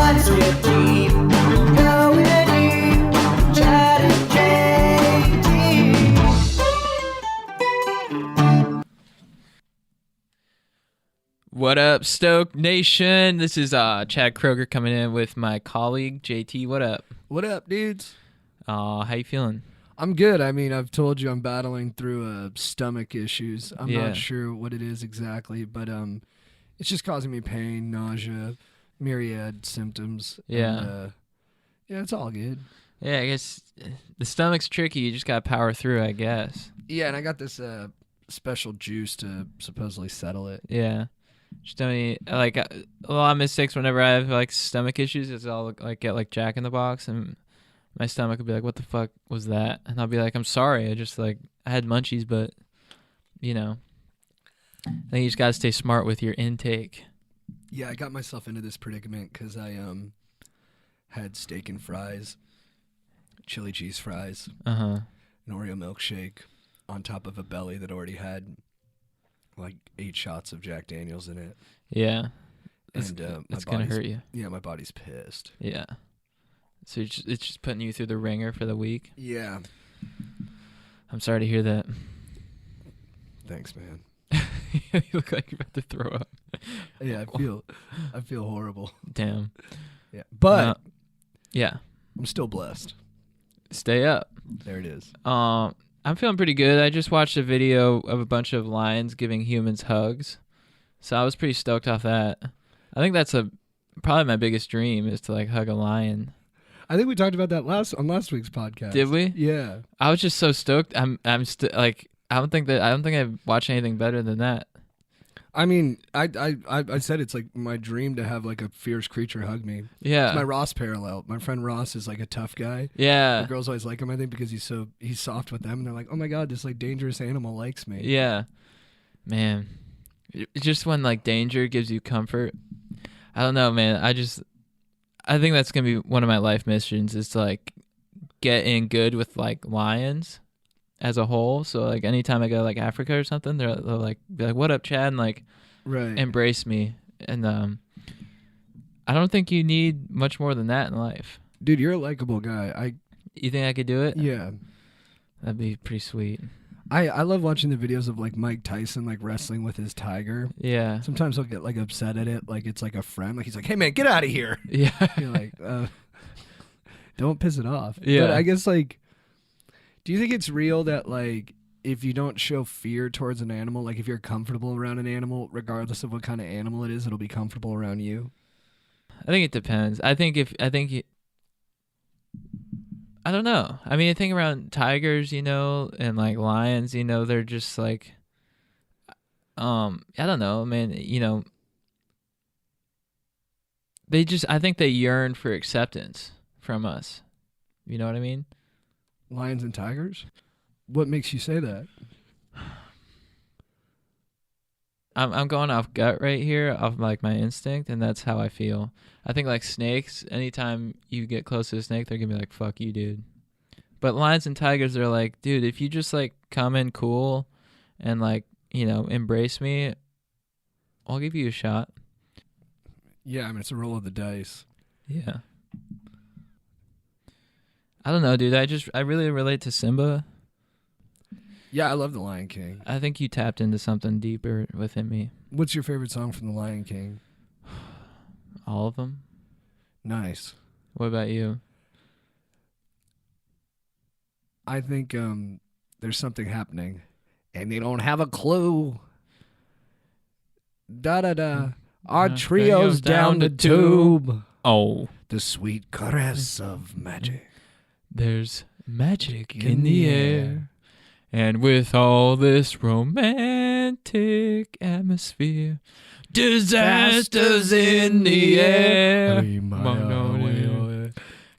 Cuts with deep, going deep, Chad and JT. What up, Stoke Nation? This is Chad Kroger coming in with my colleague JT. What up? What up, dudes? How you feeling? I'm good. I mean, I've told you I'm battling through stomach issues. I'm Yeah. not sure what it is exactly, but it's just causing me pain, nausea, myriad symptoms. Yeah. And, yeah, it's all good. Yeah, I guess the stomach's tricky. You just gotta power through, I guess. Yeah, and I got this special juice to supposedly settle it. Yeah. Just tell me, like, a lot of mistakes whenever I have like stomach issues is I'll like get like Jack in the Box and my stomach will be like, "What the fuck was that?" And I'll be like, "I'm sorry. I just like I had munchies, but you know, I think you just gotta stay smart with your intake." Yeah, I got myself into this predicament because I had steak and fries, chili cheese fries, Uh-huh. an Oreo milkshake on top of a belly that already had like 8 shots of Jack Daniels in it. Yeah. It's, And my it's gonna body's- hurt you. Yeah, my body's pissed. Yeah. So it's just putting you through the ringer for the week. Yeah. I'm sorry to hear that. Thanks, man. You look like you're about to throw up. Yeah, I feel horrible. Damn. Yeah. But Yeah. I'm still blessed. Stay up. There it is. I'm feeling pretty good. I just watched a video of a bunch of lions giving humans hugs. So I was pretty stoked off that. I think that's probably my biggest dream is to like hug a lion. I think we talked about that on last week's podcast. Did we? Yeah. I was just so stoked. I'm still like I don't think I've watched anything better than that. I mean, I said it's like my dream to have like a fierce creature hug me. Yeah. It's my Ross parallel. My friend Ross is like a tough guy. Yeah. The girls always like him, I think, because he's soft with them, and they're like, "Oh my god, this like dangerous animal likes me." Yeah. Man. Just when like danger gives you comfort. I don't know, man. I think that's going to be one of my life missions is to like get in good with like lions as a whole. So like anytime I go to like Africa or something, they'll like be like, "What up, Chad?" and like Right. embrace me. And I don't think you need much more than that in life. Dude, you're a likable guy. You think I could do it? Yeah. That'd be pretty sweet. I love watching the videos of like Mike Tyson like wrestling with his tiger. Yeah. Sometimes he'll get like upset at it, like it's like a friend. Like he's like, "Hey man, get out of here." Yeah. You're like, don't piss it off. Yeah. But I guess like, do you think it's real that like if you don't show fear towards an animal, like if you're comfortable around an animal, regardless of what kind of animal it is, it'll be comfortable around you? I think it depends. I don't know. I mean, I think around tigers, and like lions, they're just like, I don't know, man, I think they yearn for acceptance from us. You know what I mean? Lions and tigers? What makes you say that? I'm going off gut right here, off like my instinct, and that's how I feel. I think like snakes, anytime you get close to a snake, they're gonna be like, "Fuck you, dude." But lions and tigers are like, "Dude, if you just like come in cool and like, embrace me, I'll give you a shot." Yeah, I mean, it's a roll of the dice. Yeah. I don't know, dude. I really relate to Simba. Yeah, I love The Lion King. I think you tapped into something deeper within me. What's your favorite song from The Lion King? All of them? Nice. What about you? I think there's something happening, and they don't have a clue. Da-da-da. Our trio's down the tube. Oh. The sweet caress of magic. There's magic in the air. And with all this romantic atmosphere, disasters in the air.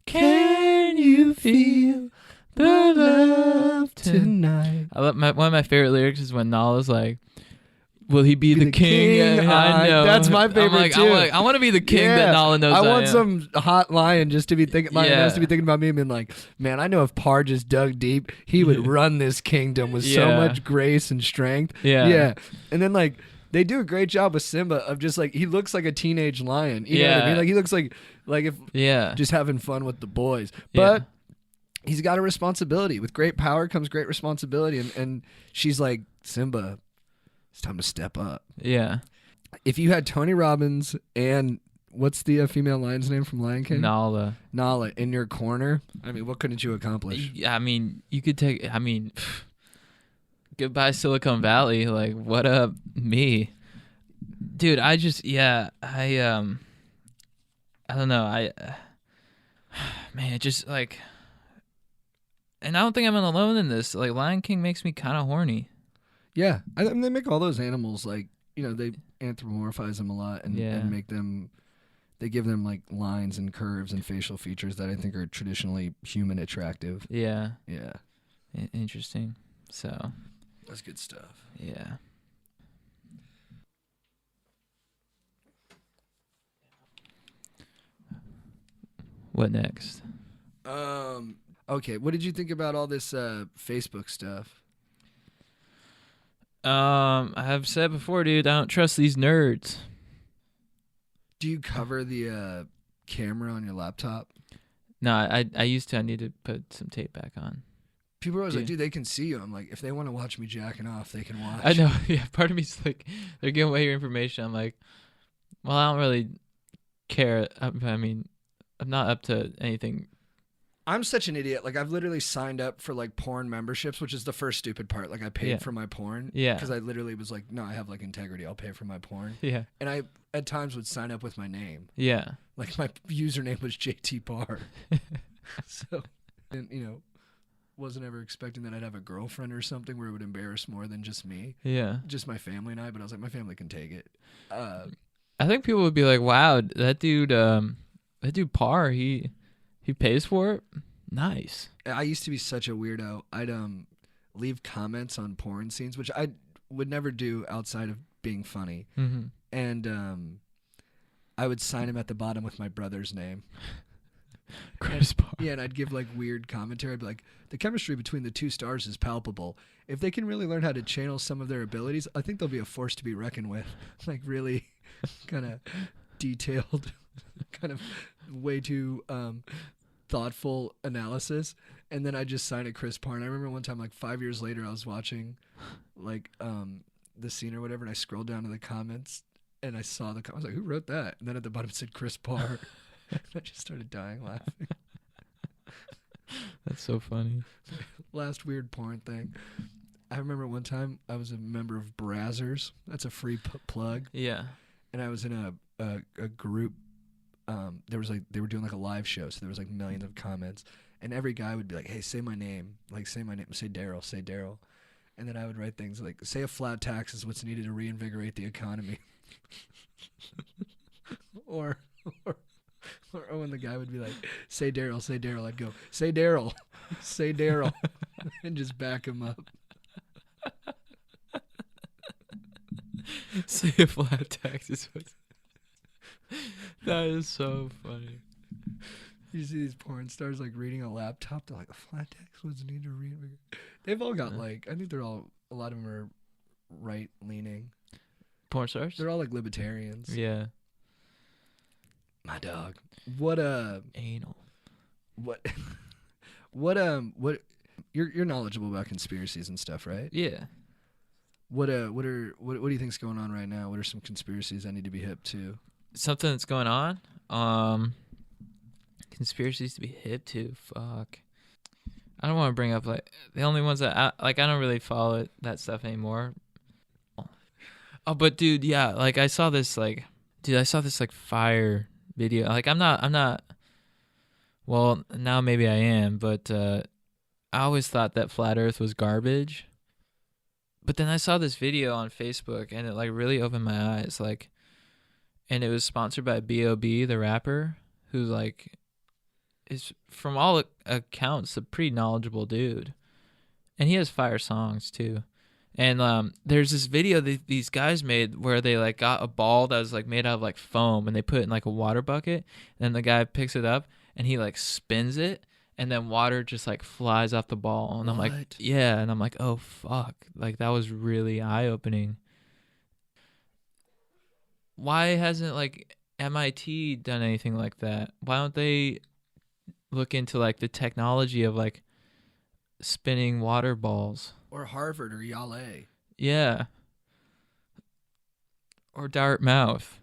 Can you feel the love tonight? One of my favorite lyrics is when Nala's like, "Will he be the king?" I know. That's my favorite too. I want to be the king that Nala knows. I want am. some hot lion just to be thinking. Lion to be thinking about me and being like, "Man, I know if Parr just dug deep, he would run this kingdom with so much grace and strength." Yeah. Yeah. And then like They do a great job with Simba of just like he looks like a teenage lion. You know what I Yeah. mean? Like he looks like if Yeah. just having fun with the boys. Yeah. But he's got a responsibility. With great power comes great responsibility. And she's like, Simba, it's time to step up. Yeah. If you had Tony Robbins and what's the female lion's name from Lion King? Nala. Nala in your corner, I mean, what couldn't you accomplish? I mean, you could take. I mean, goodbye Silicon Valley. Like, what up, me, dude? I just, yeah, I don't know. Man, it just like, and I don't think I'm alone in this. Like, Lion King makes me kind of horny. Yeah, I mean, they make all those animals like, you know, they anthropomorphize them a lot and Yeah. make them. They give them like lines and curves and facial features that I think are traditionally human attractive. Yeah. Yeah, Interesting. So, that's good stuff. yeah. What next? Okay, what did you think about all this Facebook stuff? I have said before, dude, I don't trust these nerds. Do you cover the camera on your laptop? No, I used to. I need to put some tape back on. People are always like, Yeah. dude, they can see you. I'm like, if they want to watch me jacking off, they can watch. I know. Yeah, part of me's like, they're giving away your information. I'm like, well, I don't really care. I mean, I'm not up to anything. I'm such an idiot. Like, I've literally signed up for like porn memberships, which is the first stupid part. Like, I paid Yeah. for my porn. Yeah. Because I literally was like, no, I have like integrity. I'll pay for my porn. Yeah. And I at times would sign up with my name. Yeah. Like, my username was JT Parr. So, and, you know, wasn't ever expecting that I'd have a girlfriend or something where it would embarrass more than just me. Yeah. Just my family and I. But I was like, my family can take it. I think people would be like, wow, that dude Parr, he pays for it. Nice. I used to be such a weirdo. I'd leave comments on porn scenes, which I would never do outside of being funny. Mm-hmm. And I would sign him at the bottom with my brother's name. Chris Parr. Yeah, and I'd give like weird commentary. I'd be like, the chemistry between the two stars is palpable. If they can really learn how to channel some of their abilities, I think they'll be a force to be reckoned with. Like really kind of detailed, kind of way too thoughtful analysis. And then I just signed a Chris Parr. And I remember one time, like 5 years later, I was watching like the scene or whatever, and I scrolled down to the comments and I saw the comments. I was like, who wrote that? And then at the bottom it said Chris Parr. I just started dying laughing. That's so funny. Last weird porn thing. I remember one time I was a member of Brazzers. That's a free plug. Yeah. And I was in a group. There was like they were doing like a live show, so there was like millions of comments. And every guy would be like, "Hey, say my name. Like, say my name. Say Daryl. Say Daryl." And then I would write things like, "Say a flat tax is what's needed to reinvigorate the economy." or when the guy would be like, say Daryl, I'd go, say Daryl, say Daryl, and just back him up. Say a flat tax is what. That is so funny. You see these porn stars like reading a laptop, they're like, a flat tax was needed to reinvigorate. They've all got like, I think they're all, a lot of them are right leaning. Porn stars? They're all like libertarians. Yeah. My dog. What Anal. what you're knowledgeable about conspiracies and stuff, right? Yeah. What do you think's going on right now? What are some conspiracies I need to be hip to? Something that's going on. Conspiracies to be hip to. Fuck. I don't want to bring up like the only ones that I don't really follow that stuff anymore. Oh, but dude, yeah, like I saw this like fire video. Like I'm not. Well, now maybe I am, but I always thought that flat Earth was garbage. But then I saw this video on Facebook, and it like really opened my eyes. Like, and it was sponsored by B.O.B., the rapper, who like is from all accounts a pretty knowledgeable dude, and he has fire songs too. And there's this video that these guys made where they like got a ball that was like made out of like foam, and they put it in like a water bucket, and then the guy picks it up and he like spins it, and then water just like flies off the ball. And I'm like, What? yeah, and I'm like, oh fuck, like that was really eye opening. why hasn't like MIT done anything like that? Why don't they look into like the technology of like spinning water balls? Or Harvard or Yale. Yeah. Or Dartmouth.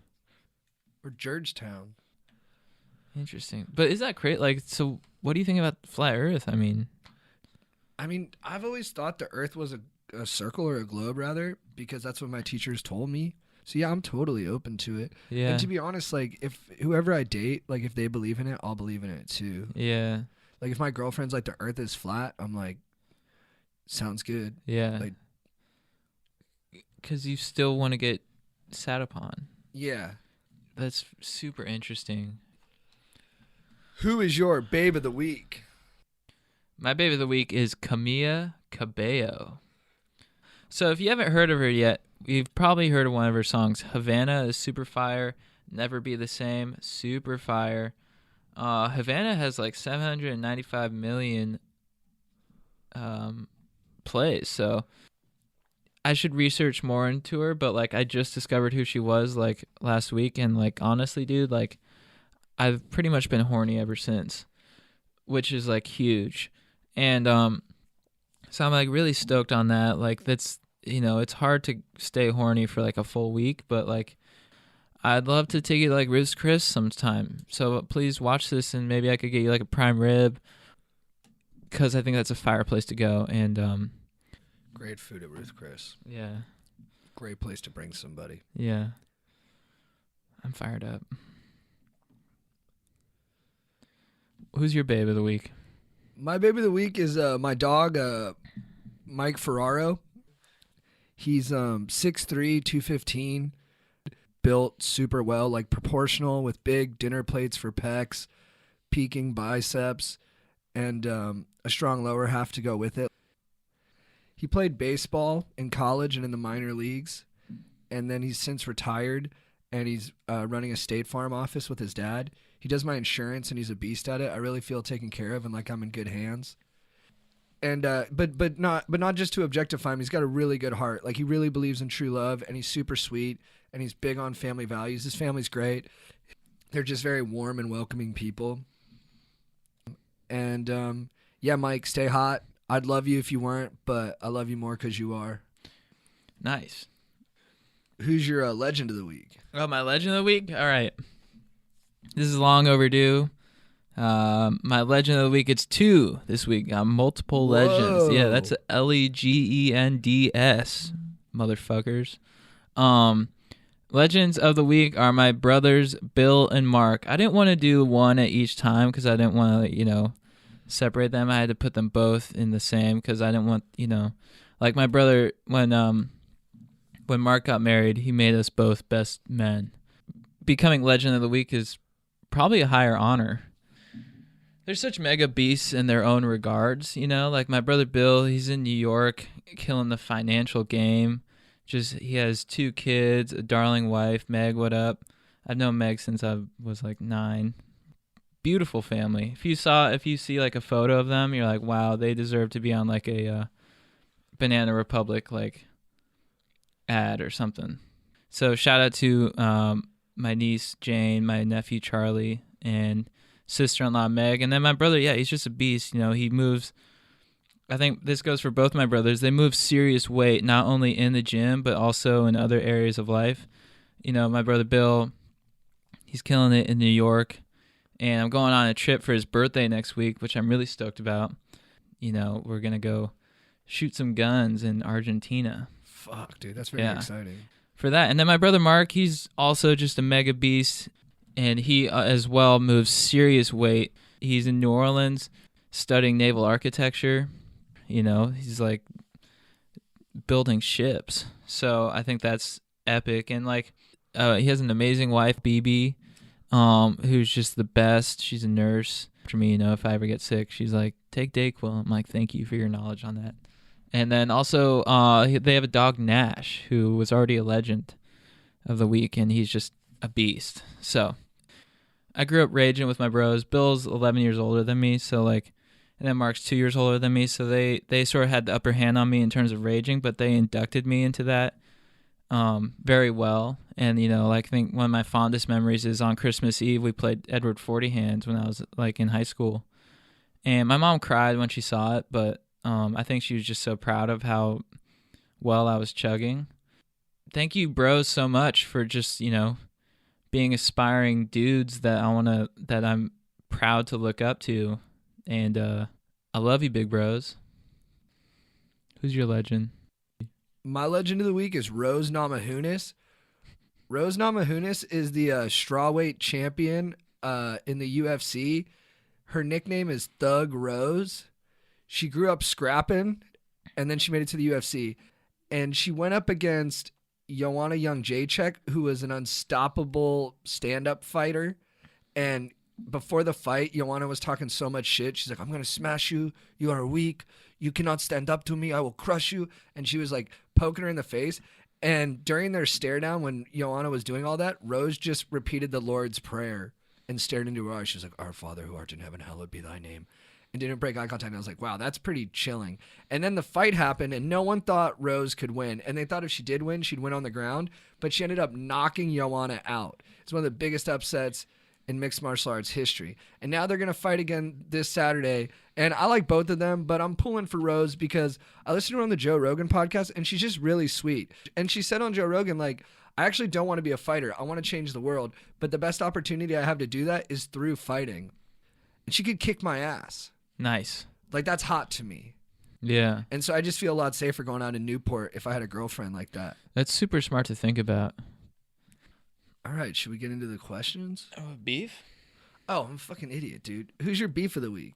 Or Georgetown. Interesting. But is that crazy? Like, so what do you think about flat Earth? I mean, I've always thought the Earth was a circle or a globe, rather, because that's what my teachers told me. So yeah, I'm totally open to it. yeah. And to be honest, like if whoever I date, like if they believe in it, I'll believe in it too. Yeah. Like if my girlfriend's like the Earth is flat, I'm like, sounds good. Yeah. Like, because you still want to get sat upon. yeah. That's super interesting. Who is your babe of the week? My baby of the week is Camila Cabello. So if you haven't heard of her yet, you've probably heard of one of her songs. Havana is super fire. Never Be the Same, super fire. Havana has like 795 million plays. So I should research more into her, but like I just discovered who she was like last week, and like honestly, dude, like I've pretty much been horny ever since, which is like huge. And so I'm like really stoked on that. Like that's, you know, it's hard to stay horny for like a full week, but like I'd love to take you to like Ruth's Chris sometime. So please watch this, and maybe I could get you like a prime rib, because I think that's a fire place to go. And Great food at Ruth Chris. yeah, Great place to bring somebody. yeah, I'm fired up. Who's your babe of the week? My baby of the week is my dog, Mike Ferraro. He's 6'3", 215, built super well, like proportional, with big dinner plates for pecs, peaking biceps, and a strong lower half to go with it. He played baseball in college and in the minor leagues, and then he's since retired, and he's running a State Farm office with his dad. He does my insurance, and he's a beast at it. I really feel taken care of, and like I'm in good hands. And but not just to objectify him. He's got a really good heart. Like he really believes in true love, and he's super sweet, and he's big on family values. His family's great. They're just very warm and welcoming people. And yeah, Mike, stay hot. I'd love you if you weren't, but I love you more because you are. Nice. Who's your legend of the week? Oh, my legend of the week? All right. This is long overdue. My legend of the week, it's 2 this week. Multiple legends. Yeah, that's LEGENDS, motherfuckers. Legends of the week are my brothers, Bill and Mark. I didn't want to do one at each time because I didn't want to, you know, separate them. I had to put them both in the same because I didn't want, you know, like my brother, when Mark got married, he made us both best men. Becoming legend of the week is probably a higher honor. They're such mega beasts in their own regards, you know, like my brother Bill, he's in New York killing the financial game. Just, he has 2 kids, a darling wife. Meg, what up? I've known Meg since I was like 9. Beautiful family. If you see like a photo of them, you're like, wow, they deserve to be on like a Banana Republic like ad or something. So shout out to my niece Jane, my nephew Charlie, and sister-in-law Meg. And then my brother, yeah, he's just a beast. You know, he moves, I think this goes for both my brothers. They move serious weight, not only in the gym, but also in other areas of life. You know, my brother Bill, he's killing it in New York. And I'm going on a trip for his birthday next week, which I'm really stoked about. You know, we're going to go shoot some guns in Argentina. Fuck, dude, that's very exciting. For that. And then my brother Mark, he's also just a mega beast. And he as well moves serious weight. He's in New Orleans studying naval architecture. You know, he's like building ships. So I think that's epic. And like, he has an amazing wife, BB, who's just the best. She's a nurse. For me, you know, if I ever get sick, she's like, take Dayquil. I'm like, thank you for your knowledge on that. And then also, they have a dog, Nash, who was already a legend of the week, and he's just a beast. So I grew up raging with my bros. Bill's 11 years older than me, so like, and then Mark's 2 years older than me, so they sort of had the upper hand on me in terms of raging, but they inducted me into that very well. And, like, I think one of my fondest memories is on Christmas Eve, we played Edward Forty Hands when I was, like, in high school. And my mom cried when she saw it, but I think she was just so proud of how well I was chugging. Thank you, bros, so much for just, being aspiring dudes that I'm proud to look up to. And I love you, big bros. Who's your legend? My legend of the week is Rose Namajunas. Rose Namajunas is the strawweight champion in the UFC. Her nickname is Thug Rose. She grew up scrapping, and then she made it to the UFC. And she went up against Joanna Jędrzejczyk, who was an unstoppable stand-up fighter. And before the fight, Joanna was talking so much shit. She's like, I'm going to smash you. You are weak. You cannot stand up to me. I will crush you. And she was like poking her in the face. And during their stare down, when Joanna was doing all that, Rose just repeated the Lord's Prayer and stared into her eyes. She was like, Our Father who art in heaven, hallowed be thy name. And didn't break eye contact. And I was like, wow, that's pretty chilling. And then the fight happened, and no one thought Rose could win. And they thought if she did win, she'd win on the ground. But she ended up knocking Joanna out. It's one of the biggest upsets in mixed martial arts history. And now they're going to fight again this Saturday. And I like both of them, but I'm pulling for Rose because I listened to her on the Joe Rogan podcast, and she's just really sweet. And she said on Joe Rogan, like, I actually don't want to be a fighter. I want to change the world. But the best opportunity I have to do that is through fighting. And she could kick my ass. Nice. Like, that's hot to me. Yeah. And so I just feel a lot safer going out in Newport if I had a girlfriend like that. That's super smart to think about. All right, should we get into the questions? Beef? Oh, I'm a fucking idiot, dude. Who's your beef of the week?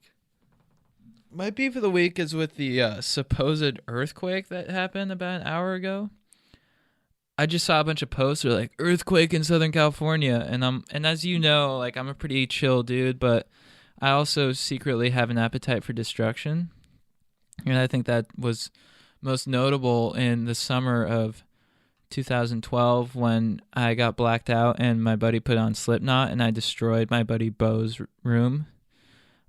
My beef of the week is with the supposed earthquake that happened about an hour ago. I just saw a bunch of posts that are like, earthquake in Southern California. And as you know, like, I'm a pretty chill dude, but I also secretly have an appetite for destruction. And I think that was most notable in the summer of 2012 when I got blacked out and my buddy put on Slipknot and I destroyed my buddy Bo's room.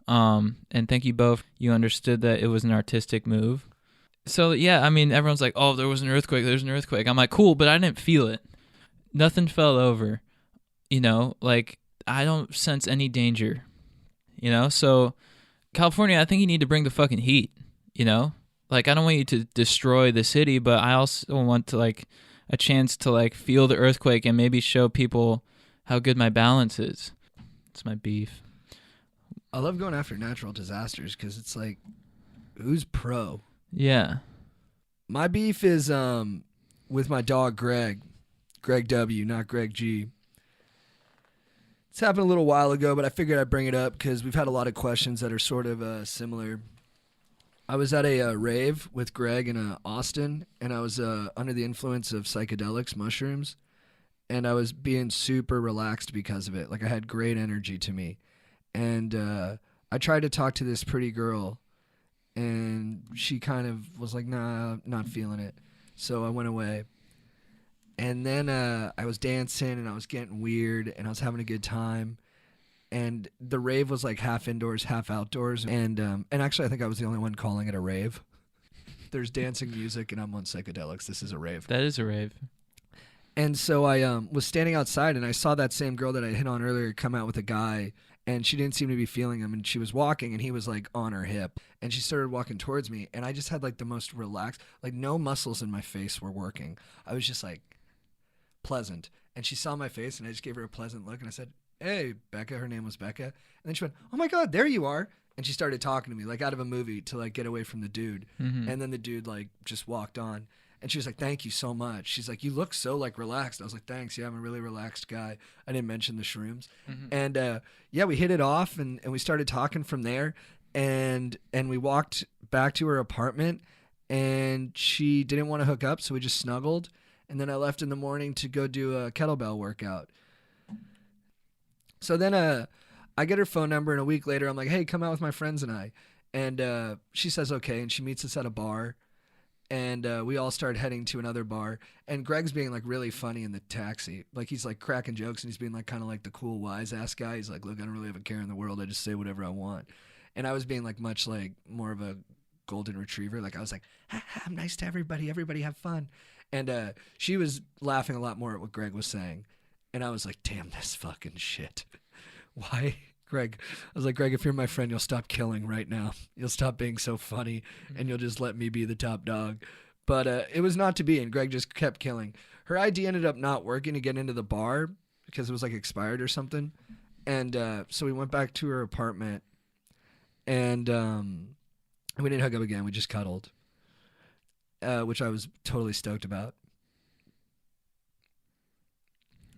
And thank you, Bo. You understood that it was an artistic move. So, yeah, I mean, everyone's like, oh, there was an earthquake. There's an earthquake. I'm like, cool, but I didn't feel it. Nothing fell over. Like, I don't sense any danger. So California, I think you need to bring the fucking heat, Like, I don't want you to destroy the city, but I also want to, like, a chance to, like, feel the earthquake and maybe show people how good my balance is. It's my beef. I love going after natural disasters because it's like, who's pro? Yeah. My beef is with my dog, Greg W., not Greg G. It's happened a little while ago, but I figured I'd bring it up because we've had a lot of questions that are sort of similar. I was at a rave with Greg in Austin, and I was under the influence of psychedelics, mushrooms, and I was being super relaxed because of it. Like, I had great energy to me. And I tried to talk to this pretty girl, and she kind of was like, nah, not feeling it. So I went away. And then I was dancing, and I was getting weird, and I was having a good time. And the rave was like half indoors, half outdoors. And actually, I think I was the only one calling it a rave. There's dancing music, and I'm on psychedelics. This is a rave. That is a rave. And so I was standing outside, and I saw that same girl that I hit on earlier come out with a guy, and she didn't seem to be feeling him. And she was walking, and he was like on her hip. And she started walking towards me, and I just had like the most relaxed, like no muscles in my face were working. I was just like pleasant. And she saw my face, and I just gave her a pleasant look, and I said, hey, Becca. Her name was Becca. And then she went, oh my God, there you are. And she started talking to me like out of a movie to like get away from the dude. Mm-hmm. And then the dude like just walked on. And she was like, thank you so much. She's like, you look so like relaxed. I was like, thanks. Yeah, I'm a really relaxed guy. I didn't mention the shrooms. Mm-hmm. And yeah, we hit it off, and we started talking from there. And we walked back to her apartment, and she didn't want to hook up, so we just snuggled. And then I left in the morning to go do a kettlebell workout. So then I get her phone number, and a week later I'm like, hey, come out with my friends and I. And she says okay, and she meets us at a bar. And we all start heading to another bar. And Greg's being like really funny in the taxi. Like, he's like cracking jokes, and he's being like kind of like the cool wise ass guy. He's like, look, I don't really have a care in the world. I just say whatever I want. And I was being like much like more of a golden retriever. Like, I was like, I'm nice to everybody. Everybody have fun. And she was laughing a lot more at what Greg was saying. And I was like, damn this fucking shit. Why? Greg, I was like, Greg, if you're my friend, you'll stop killing right now. You'll stop being so funny and you'll just let me be the top dog. But it was not to be, and Greg just kept killing. Her ID ended up not working to get into the bar because it was like expired or something. And so we went back to her apartment and we didn't hug up again. We just cuddled, which I was totally stoked about.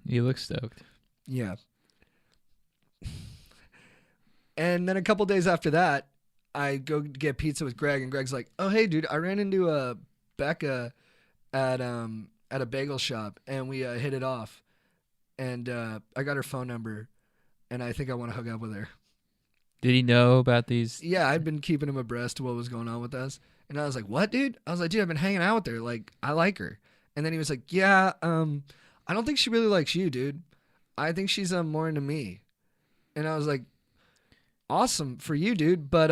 You look stoked. Yeah. And then a couple days after that, I go get pizza with Greg, and Greg's like, "Oh, hey, dude, I ran into Becca at a bagel shop, and we hit it off. And I got her phone number, and I think I want to hook up with her." Did he know about these? Yeah, I'd been keeping him abreast of what was going on with us. And I was like, "What, dude?" I was like, "Dude, I've been hanging out with her. Like, I like her." And then he was like, "Yeah, I don't think she really likes you, dude. I think she's more into me." And I was like, "Awesome for you, dude. But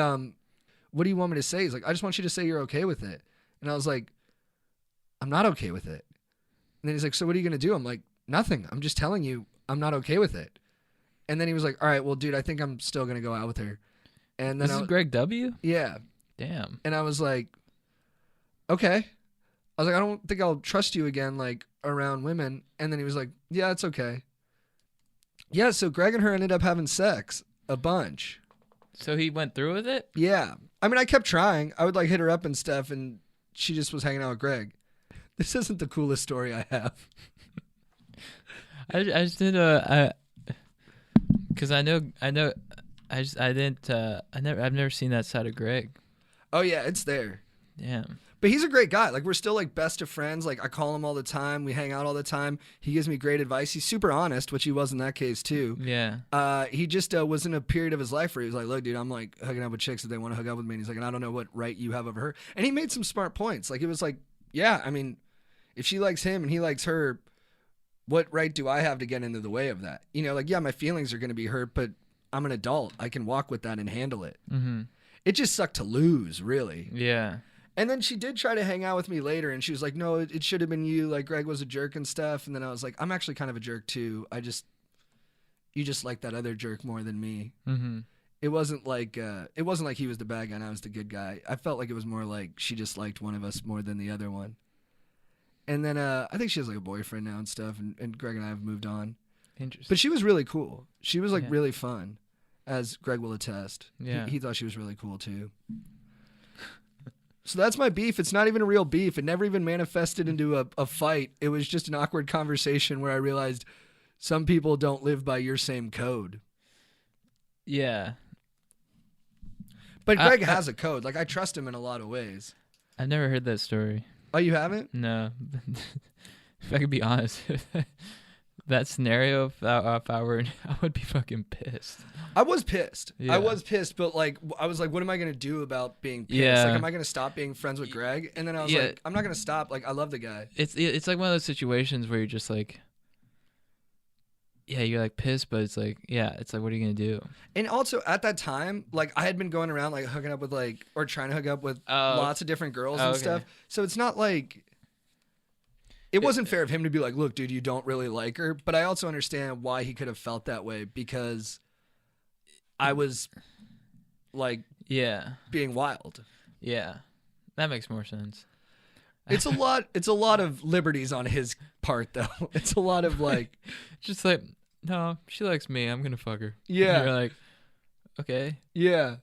what do you want me to say?" He's like, "I just want you to say you're okay with it." And I was like, "I'm not okay with it." And then he's like, "So what are you gonna do?" I'm like, "Nothing. I'm just telling you I'm not okay with it." And then he was like, "All right, well, dude, I think I'm still gonna go out with her." And then This is Greg W? yeah. Damn. And I was like, "Okay." I was like, "I don't think I'll trust you again, like around women." And then he was like, "Yeah, it's okay." Yeah. So Greg and her ended up having sex a bunch. So he went through with it? Yeah. I mean, I kept trying. I would like hit her up and stuff, and she just was hanging out with Greg. This isn't the coolest story I have. I just did because I've never seen that side of Greg. Oh yeah, it's there. Damn. But he's a great guy. Like, we're still like best of friends. Like, I call him all the time. We hang out all the time. He gives me great advice. He's super honest, which he was in that case too. Yeah. He just was in a period of his life where he was like, "Look, dude, I'm like hooking up with chicks that they want to hook up with me." And he's like, "And I don't know what right you have over her." And he made some smart points. Like, it was like, yeah, I mean, if she likes him and he likes her, what right do I have to get into the way of that? You know, like, yeah, my feelings are going to be hurt, but I'm an adult. I can walk with that and handle it. Mm-hmm. It just sucked to lose, really. Yeah. And then she did try to hang out with me later, and she was like, "No, it should have been you. Like, Greg was a jerk and stuff." And then I was like, "I'm actually kind of a jerk too. You just like that other jerk more than me." Mm-hmm. It wasn't like he was the bad guy and I was the good guy. I felt like it was more like she just liked one of us more than the other one. And then I think she has like a boyfriend now and stuff, and Greg and I have moved on. Interesting. But she was really cool. She was like Yeah. really fun, as Greg will attest. Yeah. He thought she was really cool too. So that's my beef. It's not even a real beef. It never even manifested into a fight. It was just an awkward conversation where I realized some people don't live by your same code. Yeah. But Greg has a code. Like, I trust him in a lot of ways. I've never heard that story. Oh, you haven't? No. If I could be honest, that scenario, if I were, I would be fucking pissed. I was pissed. Yeah. I was pissed, but like, I was like, what am I going to do about being pissed? Yeah. Like, am I going to stop being friends with Greg? And then I was Yeah. like, I'm not going to stop. Like, I love the guy. It's like one of those situations where you're just like, yeah, you're like pissed, but it's like, yeah, it's like, what are you gonna do? And also at that time, like, I had been going around like hooking up with like, or trying to hook up with lots of different girls and okay. stuff. So it's not like, it wasn't fair of him to be like, "Look, dude, you don't really like her." But I also understand why he could have felt that way, because I was like, Yeah, being wild. yeah, that makes more sense. It's a lot. It's a lot of liberties on his part, though. It's a lot of like, Just like, no, she likes me. I'm gonna fuck her. Yeah. And you're like, okay, yeah,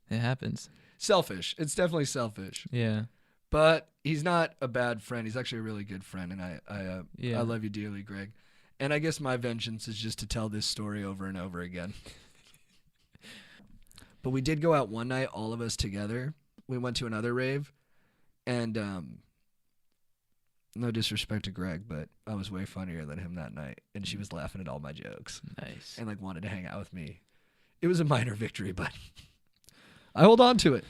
it happens. selfish. It's definitely selfish. Yeah, But he's not a bad friend. He's actually a really good friend, and Yeah. I love you dearly, Greg. And I guess my vengeance is just to tell this story over and over again. But we did go out one night, all of us together. We went to another rave, and no disrespect to Greg, but I was way funnier than him that night, and she was laughing at all my jokes nice. and like wanted to hang out with me. It was a minor victory, but I hold on to it.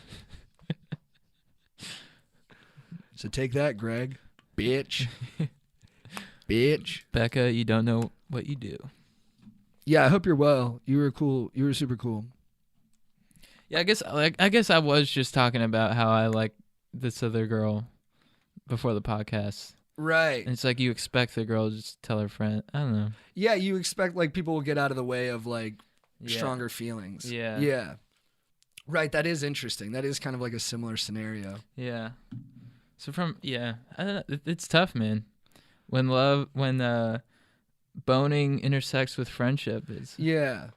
So take that, Greg. Bitch. Bitch. Becca, you don't know what you do. Yeah, I hope you're well. You were cool. You were super cool. Yeah, I guess I was just talking about how I like this other girl before the podcast. Right. And it's like you expect the girl to just tell her friend. I don't know. Yeah, you expect like people will get out of the way of like Yeah. stronger feelings. Yeah. Yeah. Right, that is interesting. That is kind of like a similar scenario. Yeah. So I don't know. It's tough, man. When boning intersects with friendship is. Yeah.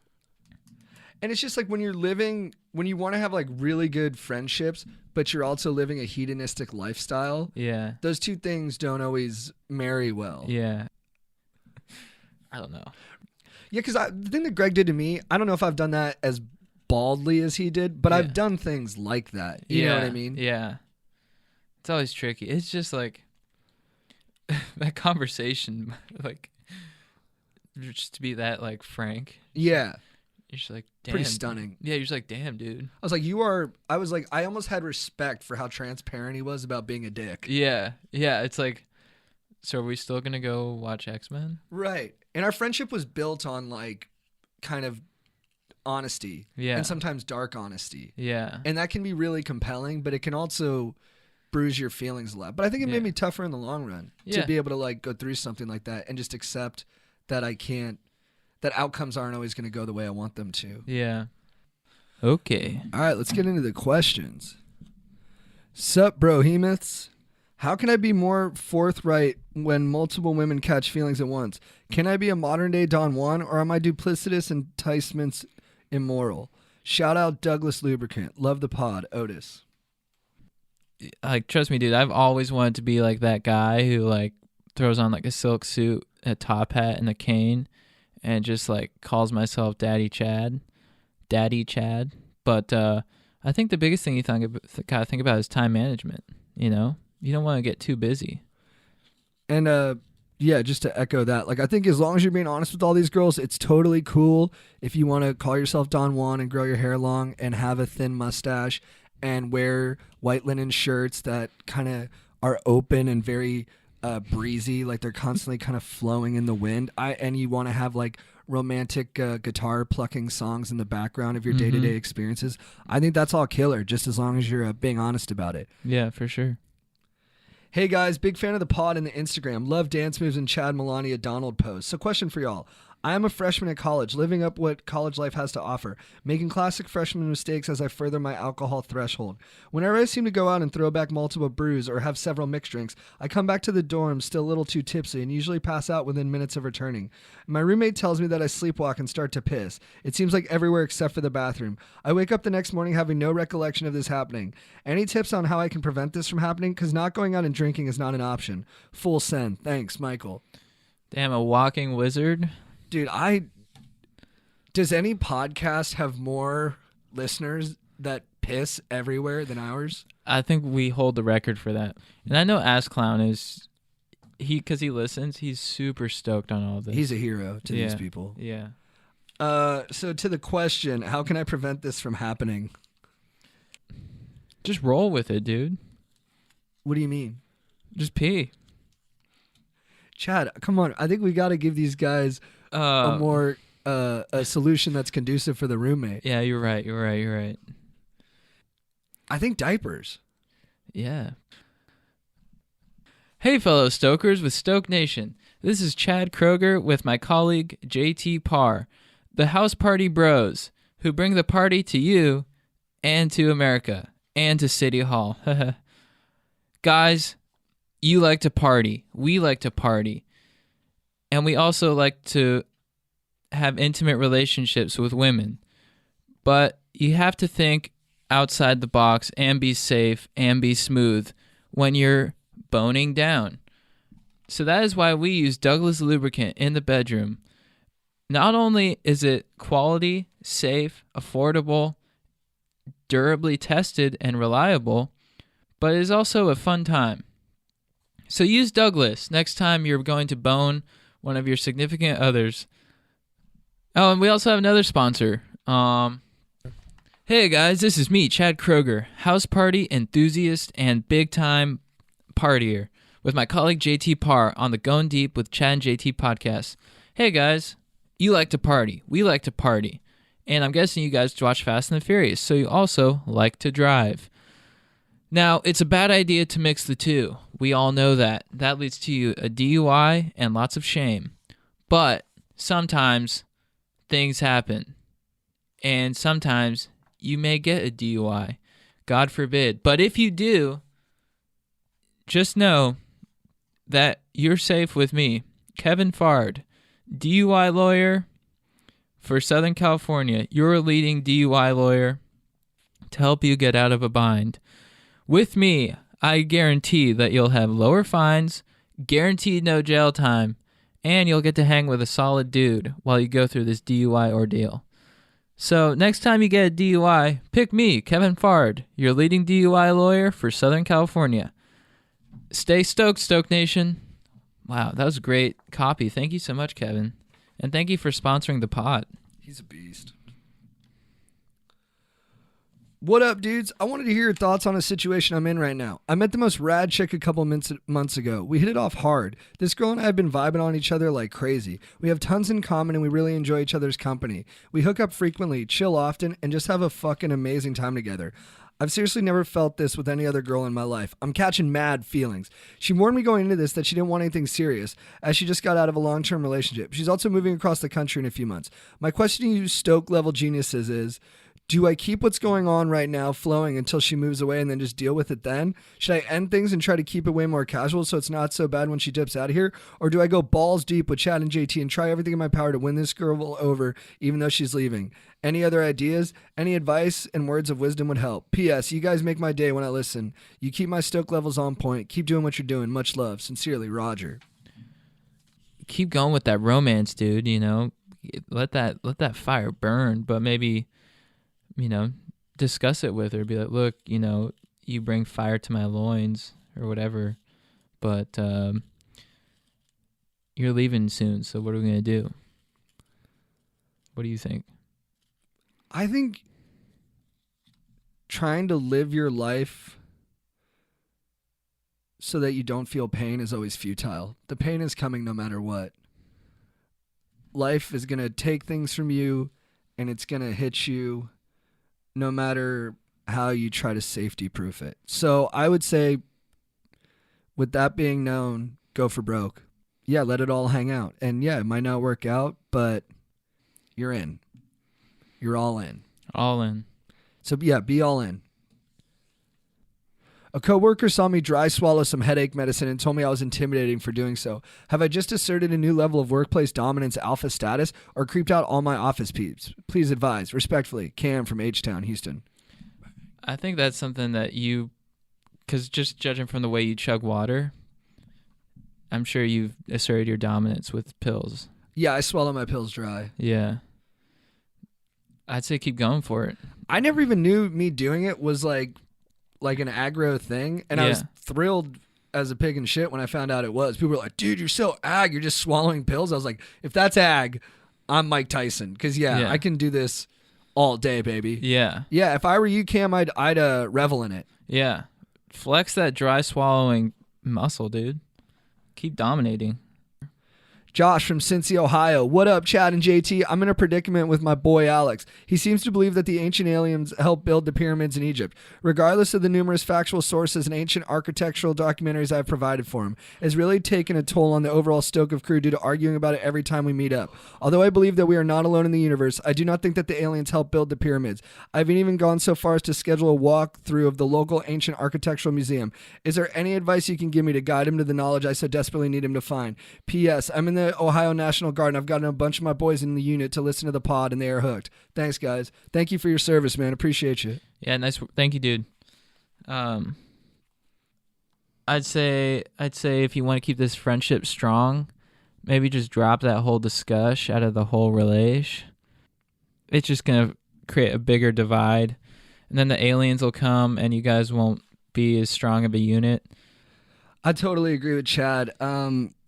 And it's just like when you want to have like really good friendships, but you're also living a hedonistic lifestyle. Yeah. Those two things don't always marry well. Yeah. I don't know. Yeah, because the thing that Greg did to me, I don't know if I've done that as baldly as he did, but Yeah. I've done things like that. You know what I mean? Yeah. It's always tricky. It's just like that conversation, like just to be that like frank. Yeah. You're just like, damn. Pretty stunning. Yeah, you're just like, damn, dude. I almost had respect for how transparent he was about being a dick. Yeah. Yeah. It's like, so are we still going to go watch X-Men? Right. And our friendship was built on like kind of honesty. Yeah. And sometimes dark honesty. Yeah. And that can be really compelling, but it can also bruise your feelings a lot. But I think it made me tougher in the long run to be able to like go through something like that and just accept that that outcomes aren't always going to go the way I want them to. Yeah. Okay. All right, let's get into the questions. Sup, brohemoths? How can I be more forthright when multiple women catch feelings at once? Can I be a modern-day Don Juan, or are my duplicitous enticements immoral? Shout out Douglas Lubricant. Love the pod. Otis. Like, trust me, dude, I've always wanted to be like that guy who like throws on like a silk suit, a top hat, and a cane, and just like calls myself Daddy Chad. But I think the biggest thing you gotta think about is time management. You know, you don't want to get too busy. And yeah, just to echo that, like I think as long as you're being honest with all these girls, it's totally cool if you want to call yourself Don Juan and grow your hair long and have a thin mustache and wear white linen shirts that kind of are open and very breezy, like they're constantly kind of flowing in the wind. And you want to have like romantic guitar plucking songs in the background of your day-to-day experiences. I think that's all killer, just as long as you're being honest about it. Yeah, for sure. Hey guys, big fan of the pod and the Instagram. Love dance moves and Chad Melania Donald pose. So question for y'all. I am a freshman at college, living up what college life has to offer, making classic freshman mistakes as I further my alcohol threshold. Whenever I seem to go out and throw back multiple brews or have several mixed drinks, I come back to the dorm still a little too tipsy and usually pass out within minutes of returning. My roommate tells me that I sleepwalk and start to piss. It seems like everywhere except for the bathroom. I wake up the next morning having no recollection of this happening. Any tips on how I can prevent this from happening? Because not going out and drinking is not an option. Full send. Thanks, Michael. Damn, a walking wizard. Dude, does any podcast have more listeners that piss everywhere than ours? I think we hold the record for that. And I know Ass Clown is, because he listens, he's super stoked on all this. He's a hero to these people. Yeah. So to the question, how can I prevent this from happening? Just roll with it, dude. What do you mean? Just pee. Chad, come on. I think we got to give these guys a more a solution that's conducive for the roommate. Yeah, you're right. I think diapers. Yeah. Hey, fellow Stokers with Stoke Nation. This is Chad Kroger with my colleague JT Parr, the House Party Bros, who bring the party to you and to America and to City Hall. Guys, you like to party. We like to party. And we also like to have intimate relationships with women. But you have to think outside the box and be safe and be smooth when you're boning down. So that is why we use Douglas Lubricant in the bedroom. Not only is it quality, safe, affordable, durably tested, and reliable, but it is also a fun time. So use Douglas next time you're going to bone one of your significant others. Oh, and we also have another sponsor. Hey guys, this is me, Chad Kroger, house party enthusiast and big time partier, with my colleague JT Parr on the Going Deep with Chad and JT podcast. Hey guys, you like to party, we like to party, and I'm guessing you guys watch Fast and the Furious, so you also like to drive. Now, it's a bad idea to mix the two, We all know that. That leads to a DUI and lots of shame. But sometimes things happen. And sometimes you may get a DUI. God forbid. But if you do, just know that you're safe with me. Kevin Fard, DUI lawyer for Southern California. You're a leading DUI lawyer to help you get out of a bind. With me, I guarantee that you'll have lower fines, guaranteed no jail time, and you'll get to hang with a solid dude while you go through this DUI ordeal. So next time you get a DUI, pick me, Kevin Fard, your leading DUI lawyer for Southern California. Stay stoked, Stoke Nation. Wow, that was a great copy. Thank you so much, Kevin. And thank you for sponsoring the pod. He's a beast. What up, dudes? I wanted to hear your thoughts on a situation I'm in right now. I met the most rad chick a couple months ago. We hit it off hard. This girl and I have been vibing on each other like crazy. We have tons in common and we really enjoy each other's company. We hook up frequently, chill often, and just have a fucking amazing time together. I've seriously never felt this with any other girl in my life. I'm catching mad feelings. She warned me going into this that she didn't want anything serious, as she just got out of a long-term relationship. She's also moving across the country in a few months. My question to you Stoke-level geniuses is, do I keep what's going on right now flowing until she moves away and then just deal with it then? Should I end things and try to keep it way more casual so it's not so bad when she dips out of here? Or do I go balls deep with Chad and JT and try everything in my power to win this girl over even though she's leaving? Any other ideas? Any advice and words of wisdom would help. P.S. You guys make my day when I listen. You keep my Stoke levels on point. Keep doing what you're doing. Much love. Sincerely, Roger. Keep going with that romance, dude. You know, let that fire burn, but maybe, you know, discuss it with her. Be like, look, you know, you bring fire to my loins or whatever, but you're leaving soon, so what are we going to do? What do you think? I think trying to live your life so that you don't feel pain is always futile. The pain is coming no matter what. Life is going to take things from you, and it's going to hit you no matter how you try to safety proof it. So I would say, with that being known, go for broke. Yeah, let it all hang out. And yeah, it might not work out, but you're in. You're all in. All in. So yeah, be all in. A coworker saw me dry swallow some headache medicine and told me I was intimidating for doing so. Have I just asserted a new level of workplace dominance alpha status or creeped out all my office peeps? Please advise. Respectfully, Cam from H-Town, Houston. I think that's something that you, because just judging from the way you chug water, I'm sure you've asserted your dominance with pills. Yeah, I swallow my pills dry. Yeah. I'd say keep going for it. I never even knew me doing it was like an aggro thing, and I was thrilled as a pig in shit when I found out it was. People were like, dude, you're so ag, you're just swallowing pills. I was like, if that's ag, I'm Mike Tyson, because I can do this all day, baby. Yeah. Yeah, if I were you, Cam, I'd revel in it. Yeah. Flex that dry swallowing muscle, dude. Keep dominating. Josh from Cincy, Ohio. What up, Chad and JT? I'm in a predicament with my boy Alex. He seems to believe that the ancient aliens helped build the pyramids in Egypt. Regardless of the numerous factual sources and ancient architectural documentaries I've provided for him, it's really taken a toll on the overall Stoke of crew due to arguing about it every time we meet up. Although I believe that we are not alone in the universe, I do not think that the aliens helped build the pyramids. I've even gone so far as to schedule a walkthrough of the local ancient architectural museum. Is there any advice you can give me to guide him to the knowledge I so desperately need him to find? P.S. I'm in the Ohio National Guard, and I've gotten a bunch of my boys in the unit to listen to the pod, and they are hooked. Thanks, guys. Thank you for your service, man. Appreciate you. Yeah, nice. Thank you, dude. I'd say if you want to keep this friendship strong, maybe just drop that whole discussion out of the whole relation. It's just gonna create a bigger divide, and then the aliens will come, and you guys won't be as strong of a unit. I totally agree with Chad.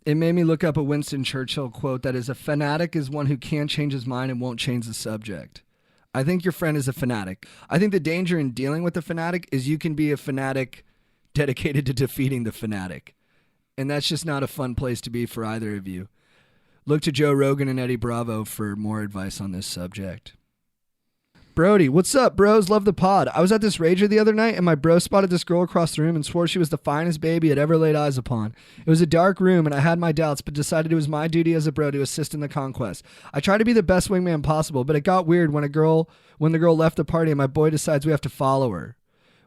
It made me look up a Winston Churchill quote that is, a fanatic is one who can't change his mind and won't change the subject. I think your friend is a fanatic. I think the danger in dealing with a fanatic is you can be a fanatic dedicated to defeating the fanatic. And that's just not a fun place to be for either of you. Look to Joe Rogan and Eddie Bravo for more advice on this subject. Brody, what's up, bros? Love the pod. I was at this rager the other night, and my bro spotted this girl across the room and swore she was the finest baby I'd ever laid eyes upon. It was a dark room, and I had my doubts, but decided it was my duty as a bro to assist in the conquest. I tried to be the best wingman possible, but it got weird when the girl left the party, and my boy decides we have to follow her.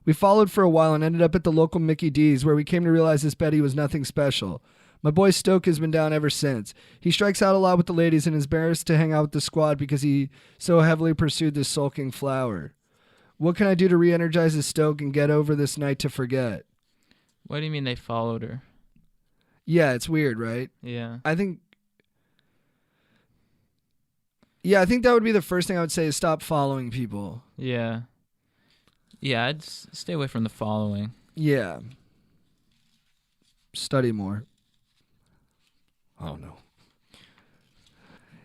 We followed for a while and ended up at the local Mickey D's, where we came to realize this Betty was nothing special. My boy Stoke has been down ever since. He strikes out a lot with the ladies and is embarrassed to hang out with the squad because he so heavily pursued this sulking flower. What can I do to re-energize his Stoke and get over this night to forget? What do you mean they followed her? Yeah, it's weird, right? Yeah. I think that would be the first thing I would say is stop following people. Yeah. Yeah, I'd stay away from the following. Yeah. Study more. Oh, no.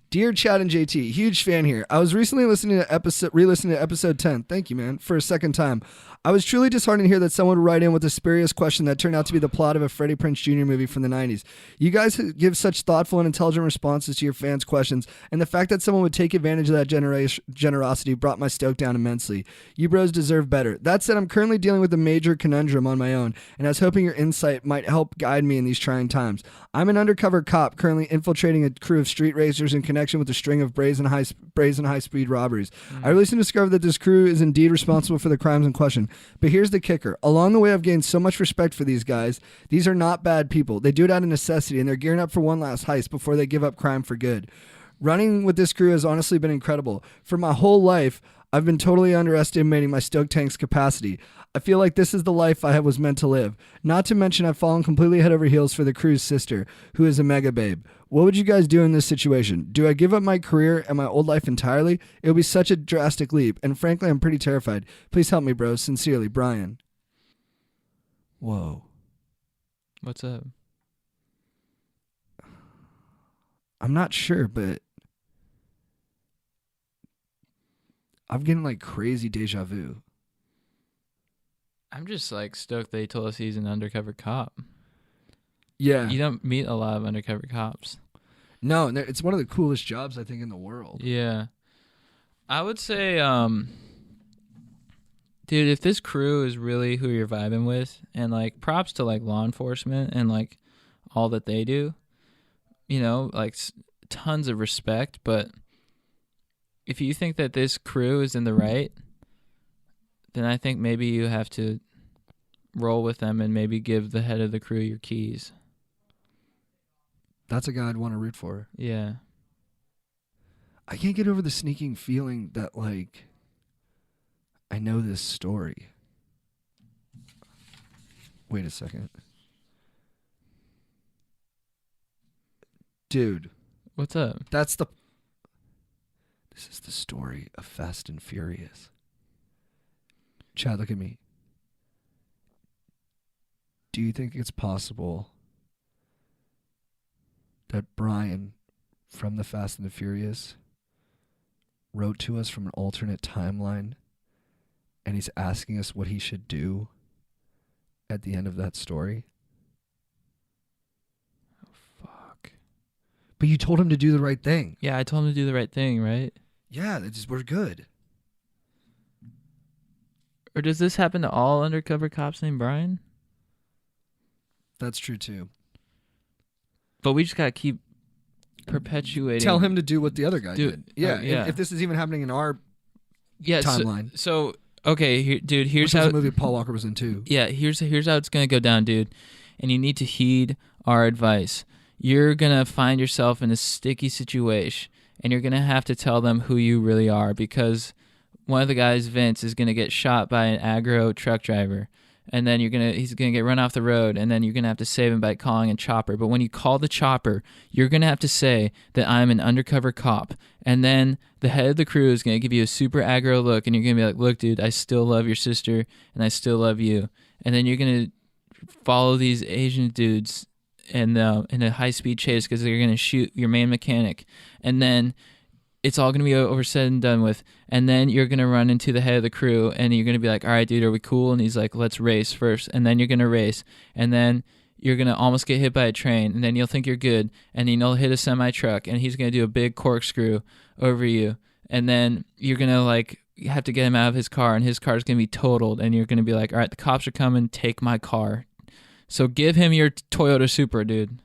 Dear Chad and JT, huge fan here. I was recently re-listening to episode 10. Thank you, man, for a second time. I was truly disheartened to hear that someone would write in with a spurious question that turned out to be the plot of a Freddie Prinze Jr. movie from the 90s. You guys give such thoughtful and intelligent responses to your fans' questions, and the fact that someone would take advantage of that generosity brought my stoke down immensely. You bros deserve better. That said, I'm currently dealing with a major conundrum on my own, and I was hoping your insight might help guide me in these trying times. I'm an undercover cop currently infiltrating a crew of street racers in connection with a string of brazen high-speed robberies. I recently discovered that this crew is indeed responsible for the crimes in question. But here's the kicker. Along the way, I've gained so much respect for these guys. These are not bad people. They do it out of necessity, and they're gearing up for one last heist before they give up crime for good. Running with this crew has honestly been incredible. For my whole life, I've been totally underestimating my stoke tank's capacity. I feel like this is the life I was meant to live. Not to mention I've fallen completely head over heels for the crew's sister, who is a mega babe. What would you guys do in this situation? Do I give up my career and my old life entirely? It would be such a drastic leap, and frankly, I'm pretty terrified. Please help me, bros. Sincerely, Brian. Whoa. What's up? I'm not sure, but I'm getting like crazy deja vu. I'm just like stoked that he told us he's an undercover cop. Yeah. You don't meet a lot of undercover cops. No, and it's one of the coolest jobs, I think, in the world. Yeah. I would say, dude, if this crew is really who you're vibing with, and like props to like law enforcement and like all that they do, you know, like tons of respect. But if you think that this crew is in the right, then I think maybe you have to roll with them and maybe give the head of the crew your keys. That's a guy I'd want to root for. Yeah. I can't get over the sneaking feeling that, like, I know this story. Wait a second. Dude. What's up? This is the story of Fast and Furious. Chad, look at me. Do you think it's possible that Brian from the Fast and the Furious wrote to us from an alternate timeline and he's asking us what he should do at the end of that story? Oh, fuck. But you told him to do the right thing. Yeah, I told him to do the right thing, right? Yeah, we're good. Or does this happen to all undercover cops named Brian? That's true too. But we just gotta keep perpetuating. Tell him to do what the other guy did. Yeah, yeah. If this is even happening in our yeah, timeline. So okay, dude. Here's which how was a movie Paul Walker was in too. Yeah, here's how it's gonna go down, dude. And you need to heed our advice. You're gonna find yourself in a sticky situation, and you're gonna have to tell them who you really are, because one of the guys, Vince, is gonna get shot by an aggro truck driver. And then he's gonna get run off the road, and then you're gonna have to save him by calling a chopper. But when you call the chopper, you're gonna have to say that I'm an undercover cop, and then the head of the crew is gonna give you a super aggro look, and you're gonna be like, "Look, dude, I still love your sister, and I still love you." And then you're gonna follow these Asian dudes in a high-speed chase because they're gonna shoot your main mechanic, and then it's all going to be over said and done with. And then you're going to run into the head of the crew, and you're going to be like, all right, dude, are we cool? And he's like, let's race first. And then you're going to race. And then you're going to almost get hit by a train. And then you'll think you're good. And then you'll hit a semi-truck, and he's going to do a big corkscrew over you. And then you're going to, like, you have to get him out of his car, and his car's going to be totaled, and you're going to be like, all right, the cops are coming, take my car. So give him your Toyota Supra, dude.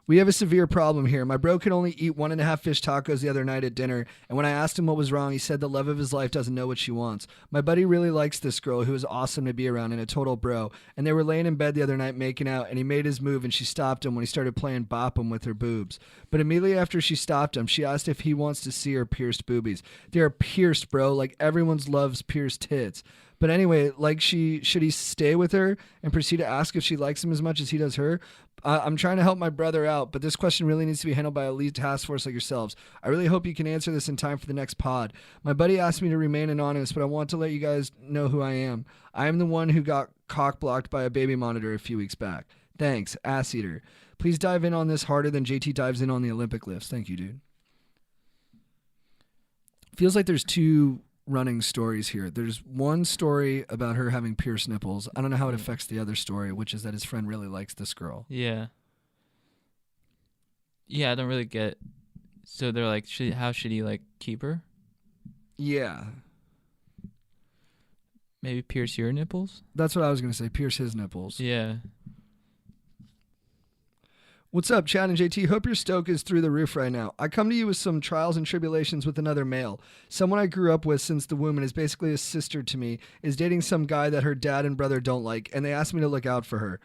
We have a severe problem here. My bro could only eat 1.5 fish tacos the other night at dinner, and when I asked him what was wrong, he said the love of his life doesn't know what she wants. My buddy really likes this girl who is awesome to be around and a total bro, and they were laying in bed the other night making out, and he made his move, and she stopped him when he started playing bop him with her boobs. But immediately after she stopped him, she asked if he wants to see her pierced boobies. They are pierced, bro. Like everyone loves pierced tits. But anyway, like should he stay with her and proceed to ask if she likes him as much as he does her? I'm trying to help my brother out, but this question really needs to be handled by a lead task force like yourselves. I really hope you can answer this in time for the next pod. My buddy asked me to remain anonymous, but I want to let you guys know who I am. I am the one who got cock blocked by a baby monitor a few weeks back. Thanks, ass eater. Please dive in on this harder than JT dives in on the Olympic lifts. Thank you, dude. Feels like there's two running stories here. There's one story about her having pierced nipples. I don't know how it affects the other story, which is that his friend really likes this girl. Yeah. Yeah, I don't really get. So they're like, how should he like keep her? Yeah. Maybe pierce your nipples? That's what I was going to say. Pierce his nipples. Yeah. What's up, Chad and JT? Hope your stoke is through the roof right now. I come to you with some trials and tribulations with another male. Someone I grew up with since the womb and is basically a sister to me is dating some guy that her dad and brother don't like, and they asked me to look out for her.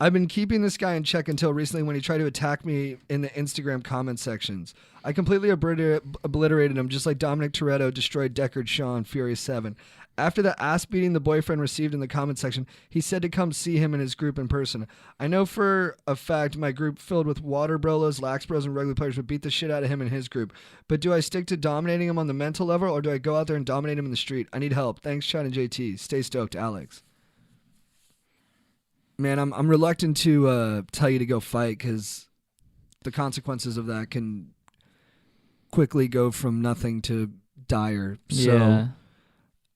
I've been keeping this guy in check until recently when he tried to attack me in the Instagram comment sections. I completely obliterated him just like Dominic Toretto destroyed Deckard Shaw in Furious 7. After the ass beating the boyfriend received in the comment section, he said to come see him and his group in person. I know for a fact my group filled with water brolos, lax bros, and regular players would beat the shit out of him and his group. But do I stick to dominating him on the mental level or do I go out there and dominate him in the street? I need help. Thanks, Chad and JT. Stay stoked, Alex. Man, I'm reluctant to tell you to go fight because the consequences of that can quickly go from nothing to dire. So Yeah.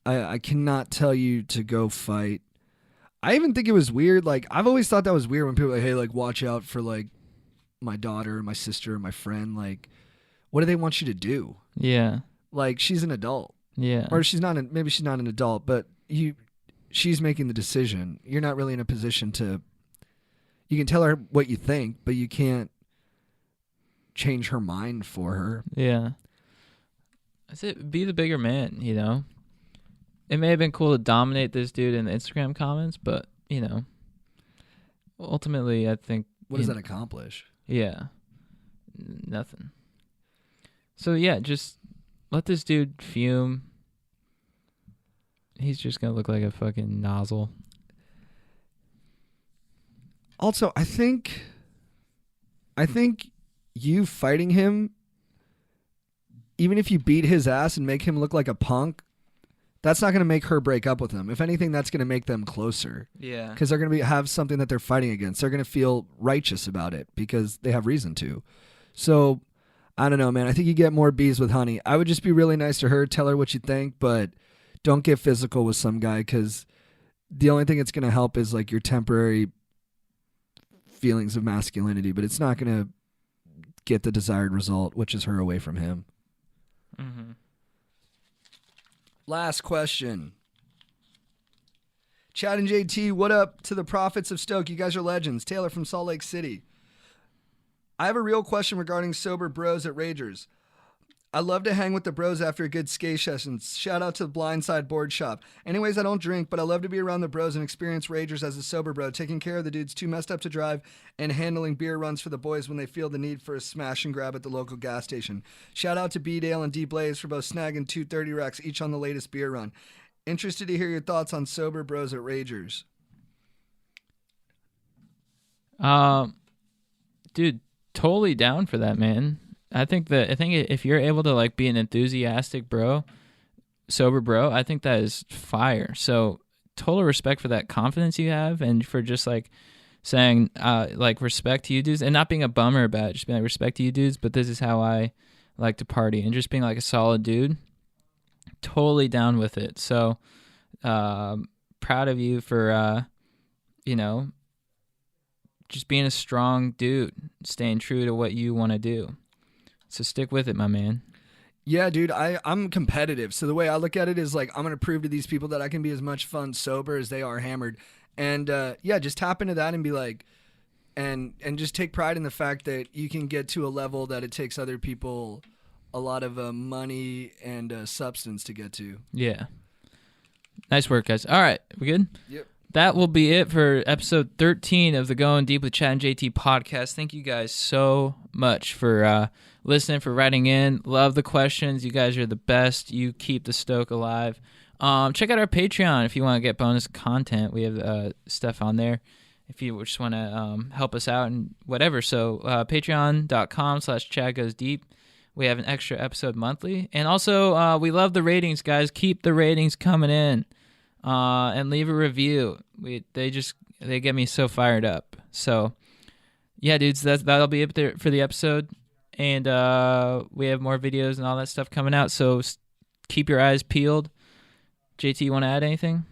I cannot tell you to go fight. I even think it was weird. Like, I've always thought that was weird when people are like, hey, like, watch out for, like, my daughter, my sister, my friend. Like, what do they want you to do? Yeah. Like, she's an adult. Yeah. Or maybe she's not an adult, but she's making the decision. You're not really in a position to, you can tell her what you think, but you can't change her mind for her. Yeah. I said, be the bigger man, you know? It may have been cool to dominate this dude in the Instagram comments, but, you know, ultimately, I think... What does that accomplish? Yeah. Nothing. So, yeah, just let this dude fume. He's just going to look like a fucking nozzle. Also, I think you fighting him, even if you beat his ass and make him look like a punk, that's not going to make her break up with him. If anything, that's going to make them closer. Yeah. Because they're going to have something that they're fighting against. They're going to feel righteous about it because they have reason to. So, I don't know, man. I think you get more bees with honey. I would just be really nice to her, tell her what you think, but don't get physical with some guy because the only thing it's going to help is like your temporary feelings of masculinity, but it's not going to get the desired result, which is her away from him. Mm-hmm. Last question. Chad and JT, what up to the prophets of Stoke? You guys are legends. Taylor from Salt Lake City. I have a real question regarding sober bros at Ragers. I love to hang with the bros after a good skate sessions. Shout out to the Blindside Board Shop. Anyways, I don't drink, but I love to be around the bros and experience Ragers as a sober bro, taking care of the dudes too messed up to drive and handling beer runs for the boys when they feel the need for a smash and grab at the local gas station. Shout out to B-Dale and D-Blaze for both snagging 230 racks each on the latest beer run. Interested to hear your thoughts on sober bros at Ragers. Dude, totally down for that, man. I think if you're able to like be an enthusiastic bro, sober bro, I think that is fire. So total respect for that confidence you have and for just like saying like respect to you dudes and not being a bummer about it. Just being like respect to you dudes, but this is how I like to party and just being like a solid dude. Totally down with it. So proud of you for you know, just being a strong dude, staying true to what you want to do. So stick with it, my man. Yeah, dude, I'm competitive. So the way I look at it is like I'm gonna prove to these people that I can be as much fun sober as they are hammered. And yeah, just tap into that and be like, and just take pride in the fact that you can get to a level that it takes other people a lot of money and substance to get to. Yeah. Nice work, guys. All right, we good? Yep. That will be it for episode 13 of the Going Deep with Chad and JT podcast. Thank you guys so much for listening, for writing in. Love the questions. You guys are the best. You keep the stoke alive. Check out our Patreon if you want to get bonus content. We have stuff on there if you just want to help us out and whatever. So patreon.com/ChadGoesDeep. We have an extra episode monthly. And also, we love the ratings, guys. Keep the ratings coming in. And leave a review. They get me so fired up. So, yeah, dudes, that'll be it there for the episode. And we have more videos and all that stuff coming out. So keep your eyes peeled. JT, you want to add anything?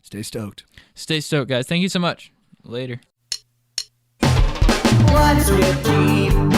Stay stoked. Stay stoked, guys. Thank you so much. Later. What's with deep?